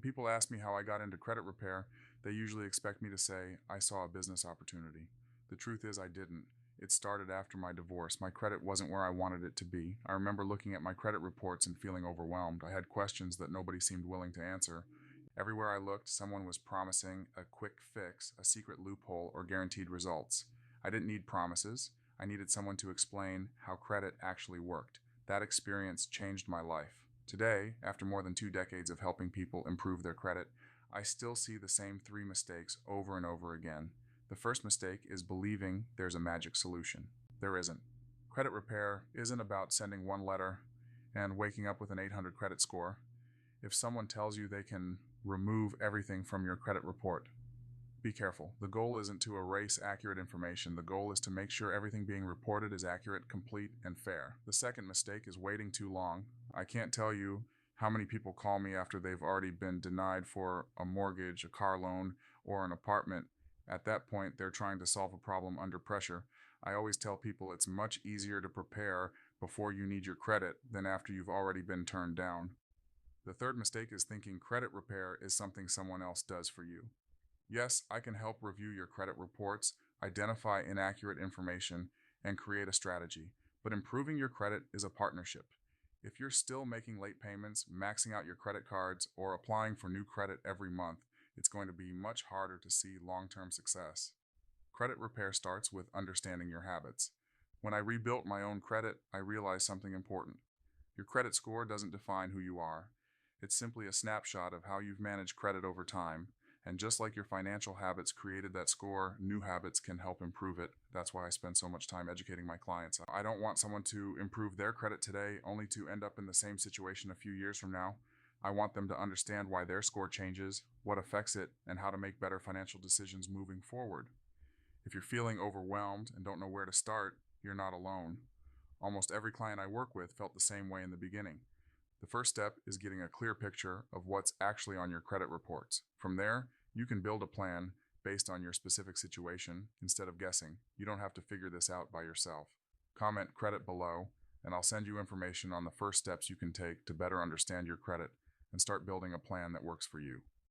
people ask me how I got into credit repair, they usually expect me to say, I saw a business opportunity. The truth is, I didn't. It started after my divorce. My credit wasn't where I wanted it to be. I remember looking at my credit reports and feeling overwhelmed. I had questions that nobody seemed willing to answer. Everywhere I looked, someone was promising a quick fix, a secret loophole, or guaranteed results. I didn't need promises. I needed someone to explain how credit actually worked. That experience changed my life. Today, after more than 2 decades of helping people improve their credit, I still see the same three mistakes over and over again. The first mistake is believing there's a magic solution. There isn't. Credit repair isn't about sending one letter and waking up with an 800 credit score. If someone tells you they can remove everything from your credit report, be careful. The goal isn't to erase accurate information. The goal is to make sure everything being reported is accurate, complete, and fair. The second mistake is waiting too long. I can't tell you how many people call me after they've already been denied for a mortgage, a car loan, or an apartment. At that point, they're trying to solve a problem under pressure. I always tell people it's much easier to prepare before you need your credit than after you've already been turned down. The third mistake is thinking credit repair is something someone else does for you. Yes, I can help review your credit reports, identify inaccurate information, and create a strategy, but improving your credit is a partnership. If you're still making late payments, maxing out your credit cards, or applying for new credit every month, it's going to be much harder to see long-term success. Credit repair starts with understanding your habits. When I rebuilt my own credit, I realized something important. Your credit score doesn't define who you are. It's simply a snapshot of how you've managed credit over time. And just like your financial habits created that score, new habits can help improve it. That's why I spend so much time educating my clients. I don't want someone to improve their credit today only to end up in the same situation a few years from now. I want them to understand why their score changes, what affects it, and how to make better financial decisions moving forward. If you're feeling overwhelmed and don't know where to start, you're not alone. Almost every client I work with felt the same way in the beginning. The first step is getting a clear picture of what's actually on your credit reports. From there, you can build a plan based on your specific situation instead of guessing. You don't have to figure this out by yourself. Comment credit below, and I'll send you information on the first steps you can take to better understand your credit and start building a plan that works for you.